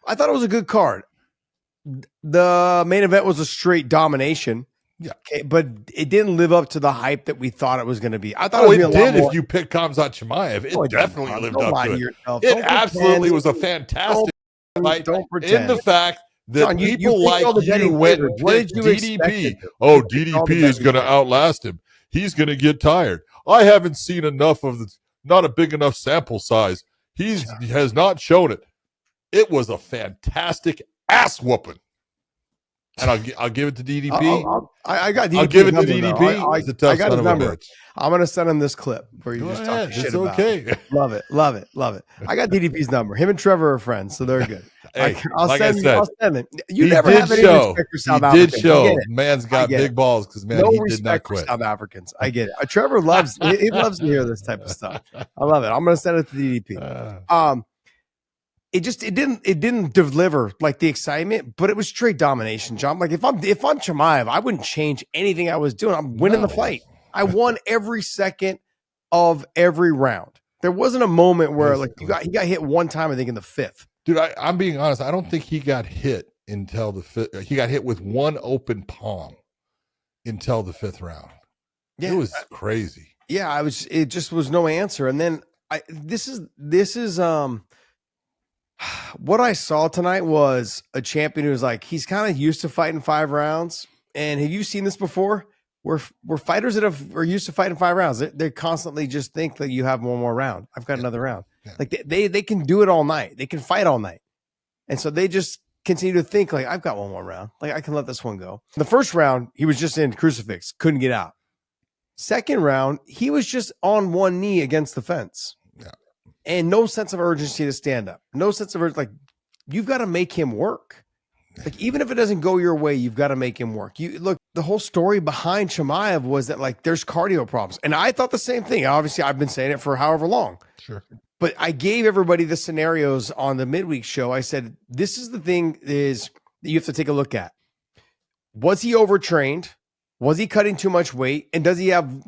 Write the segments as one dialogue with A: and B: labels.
A: I thought it was a good card. The main event was a straight domination.
B: Yeah.
A: Okay, but it didn't live up to the hype that we thought it was going to be. I thought it was
B: it
A: gonna be a lot
B: did
A: more.
B: if you picked Khamzat Chimaev. It definitely lived
A: Don't
B: up
A: lie
B: to it.
A: yourself.
B: It
A: Don't
B: absolutely
A: pretend.
B: was a fantastic fight.
A: Don't pretend.
B: In the fact that
A: John, you
B: people
A: picked all
B: like
A: the betting
B: you went
A: favorites.
B: and
A: What did
B: picked
A: you expect
B: DDP.
A: to do?
B: Oh,
A: You picked all the
B: DDP is
A: betting
B: going to
A: favorites.
B: outlast him. He's going to get tired. I haven't seen enough of the, not a big enough sample size. He has not shown it. It was a fantastic ass whooping. And I'll give it to DDP.
A: I got DDP.
B: I'll give it to
A: number,
B: DDP. He's a tough
A: I got
B: son
A: his
B: of a
A: number.
B: bitch.
A: I'm gonna send him this clip where you
B: Go
A: just
B: ahead.
A: talk shit
B: It's
A: about.
B: okay.
A: Him. Love it. I got DDP's number. Him and Trevor are friends, so they're good.
B: Hey,
A: I'll send it. You
B: he
A: never
B: did
A: have any
B: show.
A: respect for South
B: He
A: Africans.
B: did show.
A: I get it.
B: Man's got big balls because man,
A: no
B: he did not
A: respect for
B: quit.
A: South Africans. I get it. Trevor loves. he loves to hear this type of stuff. I love it. I'm gonna send it to DDP. It didn't deliver like the excitement, but it was straight domination, John. Like if I'm Chimaev, I wouldn't change anything I was doing. I'm winning the fight. I won every second of every round. There wasn't a moment where he got hit one time, I think in the fifth.
B: Dude, I'm being honest. I don't think he got hit until the fifth. He got hit with one open palm until the fifth round. Yeah, it was crazy.
A: Yeah, it just was no answer. And then this is what I saw tonight was a champion who was like, he's kind of used to fighting 5 rounds. And have you seen this before? Where fighters that are used to fighting 5 rounds, they constantly just think that you have one more round. I've got another round. Yeah. Like they can do it all night. They can fight all night. And so they just continue to think like, I've got one more round. Like I can let this one go. The first round, he was just in crucifix, couldn't get out. Second round, he was just on one knee against the fence.
B: Yeah.
A: And no sense of urgency to stand up. No sense of urgency. Like, you've got to make him work. Like, even if it doesn't go your way, you've got to make him work. You look, the whole story behind Chimaev was that like there's cardio problems. And I thought the same thing. Obviously, I've been saying it for however long.
B: Sure.
A: But I gave everybody the scenarios on the midweek show. I said, this is the thing is that you have to take a look at. Was he overtrained? Was he cutting too much weight? And does he have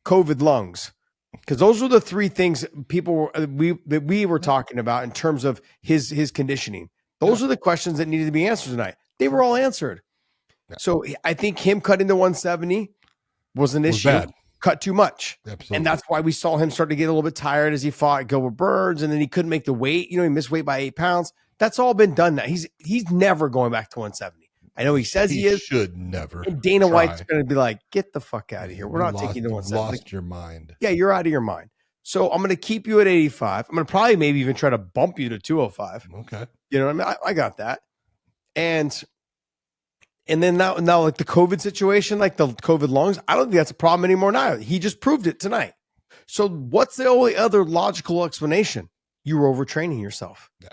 A: COVID lungs? Because those were the 3 things we were talking about in terms of his conditioning. Those are the questions that needed to be answered tonight. They were all answered. Yeah. So I think him cutting to 170 was an issue.
B: Bad.
A: Cut too much.
B: Absolutely.
A: And that's why we saw him start to get a little bit tired as he fought Gilbert Burns, and then he couldn't make the weight. He missed weight by 8 pounds. That's all been done now. He's never going back to 170. I know he says he is.
B: Should never.
A: And Dana White's going to be like, get the fuck out of here. We're not taking you to 170.
B: Lost your mind.
A: Yeah, you're out of your mind. So I'm going to keep you at 85. I'm going to probably maybe even try to bump you to 205.
B: Okay.
A: You know what I mean? I got that. And then now like the COVID situation, like the COVID lungs, I don't think that's a problem anymore now. He just proved it tonight. So what's the only other logical explanation? You were overtraining yourself.
B: Yeah.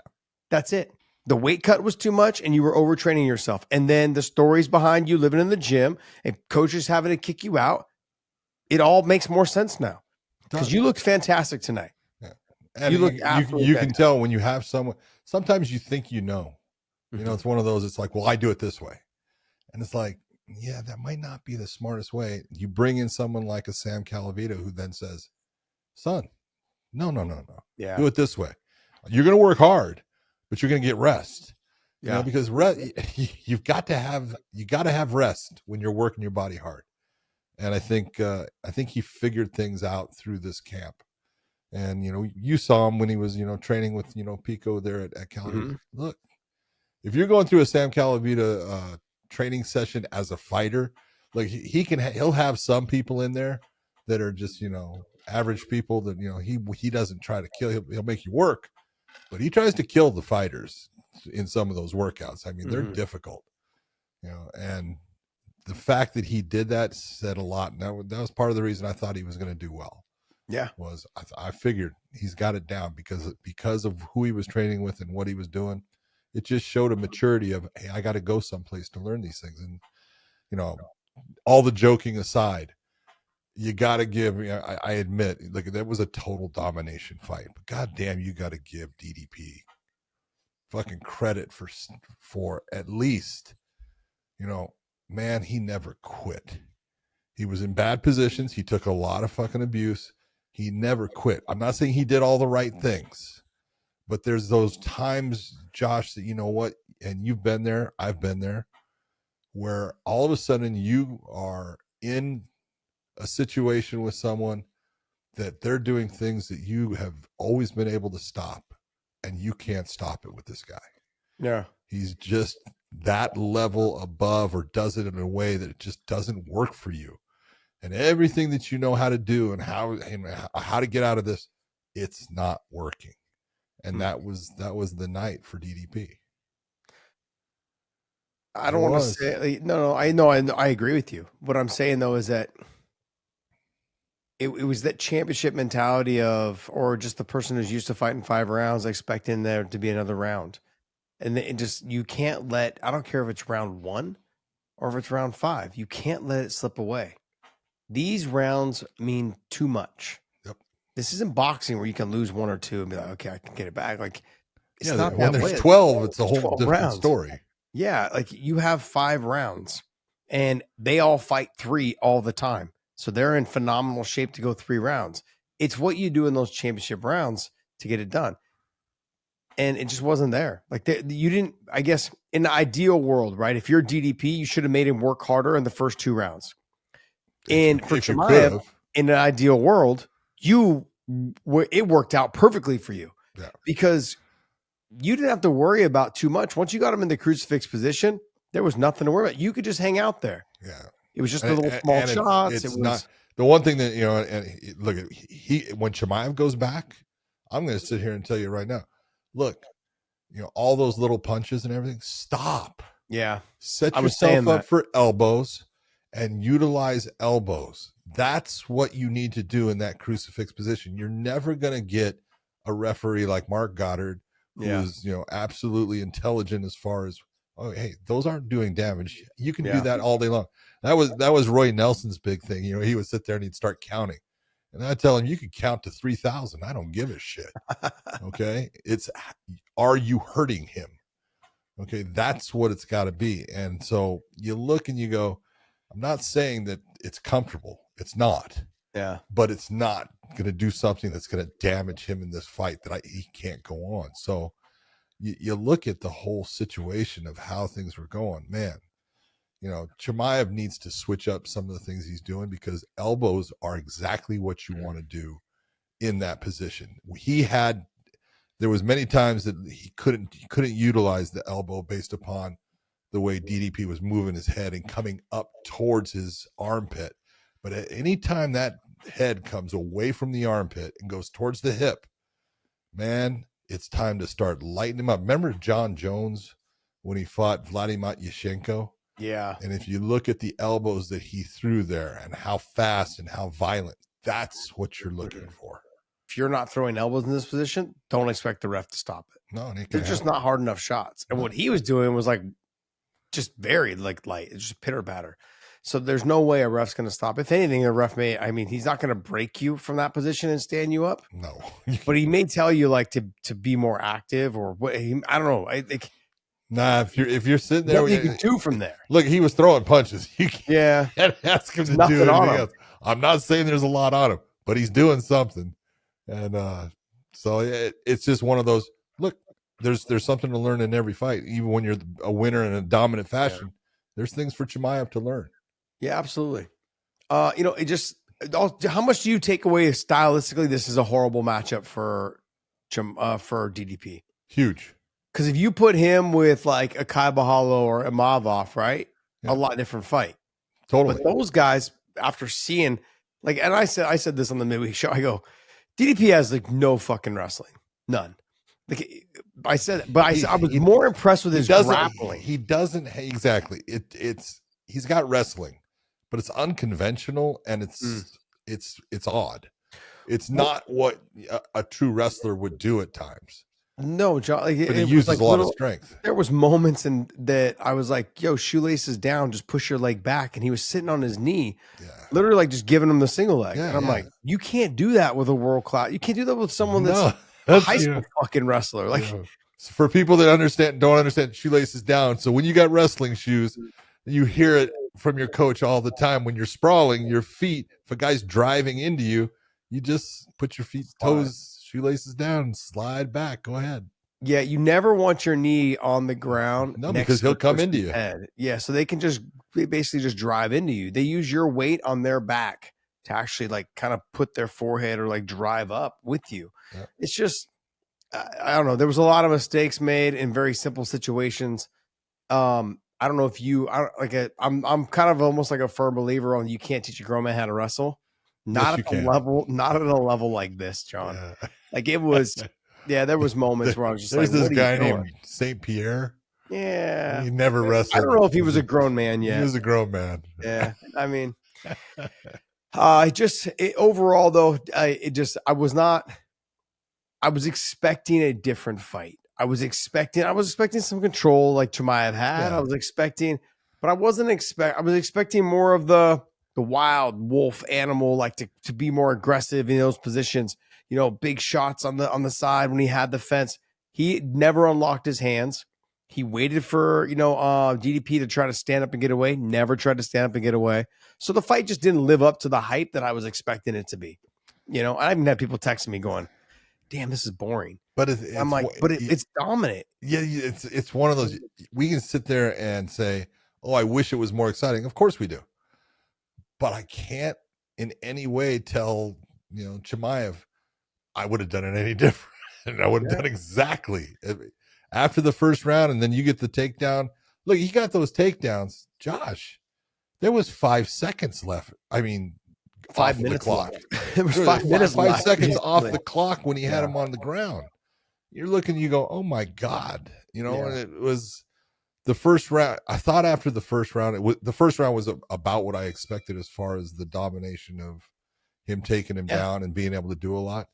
A: That's it. The weight cut was too much and you were overtraining yourself. And then the stories behind you living in the gym and coaches having to kick you out. It all makes more sense now because you looked fantastic tonight.
B: Yeah. And you can tell when you have someone, sometimes you think, it's one of those, it's like, well, I do it this way. And it's like, yeah, that might not be the smartest way. You bring in someone like a Sam Calavito who then says, son, no.
A: Yeah.
B: Do it this way. You're going to work hard, but you're going to get rest.
A: Yeah.
B: Because you got to have rest when you're working your body hard. And I think he figured things out through this camp. And, you saw him when he was, training with, Pico there at Calavito. Mm-hmm. Look, if you're going through a Sam Calavito training session as a fighter, like he'll have some people in there that are just, average people that, he doesn't try to kill. He'll make you work, but he tries to kill the fighters in some of those workouts. I mean, they're difficult, and the fact that he did that said a lot. And that was part of the reason I thought he was going to do well.
A: Yeah.
B: Was I figured he's got it down because of who he was training with and what he was doing. It just showed a maturity of, hey, I got to go someplace to learn these things. And, all the joking aside, you got to give, I admit, like that was a total domination fight, but goddamn, you got to give DDP fucking credit for at least, man, he never quit. He was in bad positions. He took a lot of fucking abuse. He never quit. I'm not saying he did all the right things, But there's those times, Josh, that you know what, and you've been there, I've been there, where all of a sudden you are in a situation with someone that they're doing things that you have always been able to stop, and you can't stop it with this guy.
A: Yeah.
B: He's just that level above, or does it in a way that it just doesn't work for you. And everything that you know how to do and how to get out of this, it's not working. And that was the night for DDP.
A: I don't want to say no. I know. I agree with you. What I'm saying though is that it was that championship mentality of, or just the person who's used to fighting 5 rounds, expecting there to be another round, and it just, you can't let. I don't care if it's round 1 or if it's round 5. You can't let it slip away. These rounds mean too much.
B: Yep.
A: This isn't boxing where you can lose 1 or 2 and be like, okay, I can get it back. Like, it's not
B: when
A: that
B: there's
A: way.
B: 12, it's a whole different story.
A: Yeah, like you have 5 rounds and they all fight 3 all the time. So they're in phenomenal shape to go 3 rounds. It's what you do in those championship rounds to get it done. And it just wasn't there. Like you didn't, I guess, in the ideal world, right? If you're DDP, you should have made him work harder in the first 2 rounds. And for Chimaev, in an ideal world, it worked out perfectly for you.
B: Yeah.
A: Because you didn't have to worry about too much. Once you got him in the crucifix position, there was nothing to worry about. You could just hang out there.
B: Yeah.
A: It was just a little small shots.
B: It's not the one thing that, and look, when Chimaev goes back, I'm going to sit here and tell you right now, look, all those little punches and everything, stop.
A: Yeah.
B: Set yourself up for elbows and utilize elbows. That's what you need to do in that crucifix position. You're never going to get a referee like Mark Goddard, who is, absolutely intelligent as far as, oh, hey, those aren't doing damage. You can do that all day long. That was Roy Nelson's big thing. He would sit there and he'd start counting. And I tell him, you could count to 3,000. I don't give a shit. Okay. Are you hurting him? Okay. That's what it's got to be. And so you look and you go, I'm not saying that it's comfortable. It's not.
A: Yeah.
B: But it's not going to do something that's going to damage him in this fight that he can't go on. So you look at the whole situation of how things were going, man. Chimaev needs to switch up some of the things he's doing, because elbows are exactly what you want to do in that position. There was many times that he couldn't utilize the elbow based upon the way DDP was moving his head and coming up towards his armpit. But at any time that head comes away from the armpit and goes towards the hip, man, it's time to start lighting him up. Remember John Jones when he fought Vladimir Yashenko?
A: Yeah.
B: And if you look at the elbows that he threw there and how fast and how violent, that's what you're looking for.
A: If you're not throwing elbows in this position, don't expect the ref to stop it.
B: No,
A: they're just not hard enough shots. And what he was doing was just very light. It's just pitter patter. So there's no way a ref's going to stop. If anything, a ref he's not going to break you from that position and stand you up.
B: No.
A: But he may tell you to be more active, or what. I don't know. I think.
B: Nah, if you're sitting there,
A: what you can do from there.
B: Look, he was throwing punches. You can't ask him to do anything else. I'm not saying there's a lot on him, but he's doing something. And so it's just one of those. Look, there's something to learn in every fight, even when you're a winner in a dominant fashion. Yeah. There's things for Chimaev to learn.
A: Yeah, absolutely. It just, how much do you take away stylistically? This is a horrible matchup for DDP.
B: Huge.
A: Because if you put him with like a Kai Bahalo or a Mavov, right? Yeah. A lot different fight.
B: Totally.
A: But those guys, after seeing, and I said this on the midweek show, I go, DDP has no fucking wrestling. None. I said, but I was more impressed with his grappling.
B: He doesn't exactly. He's got wrestling, but it's unconventional and it's odd. It's not what a true wrestler would do at times.
A: No, John.
B: But he uses a lot of strength.
A: There was moments that I was like, "Yo, shoelaces down, just push your leg back," and he was sitting on his knee, literally just giving him the single leg. And I'm like, "You can't do that with a world class. You can't do that with someone that's a high school fucking wrestler."
B: For people that don't understand shoelaces down. So when you got wrestling shoes, you hear it from your coach all the time. When you're sprawling, your feet, if a guy's driving into you, you just put your toes shoelaces down and slide back. Go ahead.
A: Yeah, you never want your knee on the ground.
B: No, because he'll come into you.
A: Head. Yeah, so they can basically just drive into you. They use your weight on their back to actually like kind of put their forehead or like drive up with you.
B: Yeah.
A: It's just, I don't know. There was a lot of mistakes made in very simple situations. I don't know if I'm kind of almost like a firm believer on you can't teach a grown man how to wrestle. Not at a level like this, John.
B: Yeah.
A: Like it was. Yeah, there was moments where I was just
B: There's
A: like,
B: this guy named St. Pierre.
A: Yeah.
B: He never wrestled.
A: I don't know if he was a grown man yet.
B: He was a grown man.
A: Yeah. I mean, overall though, I was expecting a different fight. I was expecting some control like Chimaev had.
B: Yeah.
A: I was expecting more of the wild wolf animal, like to be more aggressive in those positions. You know, big shots on the side when he had the fence. He never unlocked his hands. He waited for, DDP to try to stand up and get away. Never tried to stand up and get away. So the fight just didn't live up to the hype that I was expecting it to be. You know, I even had people texting me going, damn, this is boring.
B: But
A: it's dominant.
B: Yeah, it's one of those. We can sit there and say, oh, I wish it was more exciting. Of course we do. But I can't in any way tell, Chimaev, I would have done it any different. And I would have done exactly after the first round. And then you get the takedown. Look, he got those takedowns. Josh, there was 5 seconds left. I mean,
A: 5 minutes
B: clock.
A: There was 5 minutes
B: 5 seconds off the clock when he had him on the ground. You're looking, you go, oh my God. And it was the first round. I thought after the first round, the first round was about what I expected as far as the domination of him taking him down and being able to do a lot.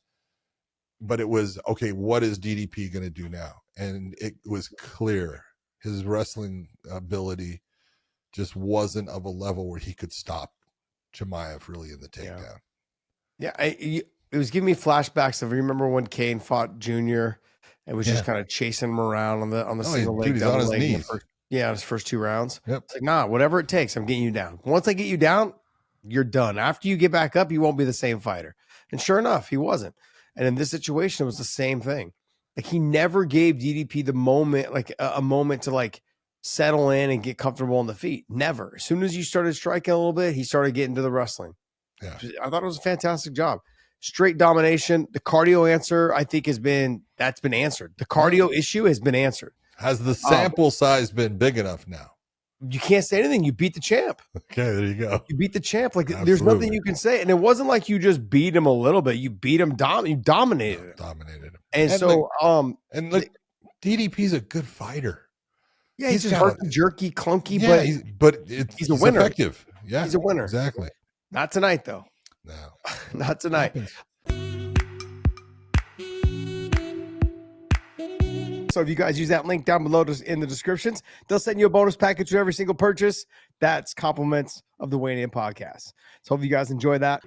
B: But it was, okay, what is DDP going to do now? And it was clear his wrestling ability just wasn't of a level where he could stop Chimaev really in the takedown.
A: Yeah, it was giving me flashbacks of, remember when Kane fought Junior and was just kind of chasing him around on the single leg.
B: He's on his knees.
A: His first 2 rounds.
B: Yep.
A: It's like, nah, whatever it takes, I'm getting you down. Once I get you down, you're done. After you get back up, you won't be the same fighter. And sure enough, he wasn't. And in this situation, it was the same thing. Like he never gave DDP the moment, like a moment to like settle in and get comfortable on the feet. Never. As soon as you started striking a little bit, he started getting to the wrestling.
B: Yeah.
A: I thought it was a fantastic job. Straight domination. The cardio answer, I think, that's been answered. The cardio issue has been answered.
B: Has the sample size been big enough now?
A: You can't say anything. You beat the champ.
B: Okay, there you go.
A: You beat the champ. Like
B: Absolutely.
A: There's nothing you can say. And it wasn't like you just beat him a little bit. You beat him. You dominated him.
B: Dominated him.
A: And so,
B: DDP's a good fighter.
A: Yeah, he's just jerky, clunky,
B: but
A: he's a winner.
B: Effective. Yeah,
A: he's a winner.
B: Exactly.
A: Not tonight, though.
B: No,
A: not tonight. So if you guys use that link down below in the descriptions, they'll send you a bonus package with every single purchase. That's compliments of the Wayne In podcast. So hope you guys enjoy that.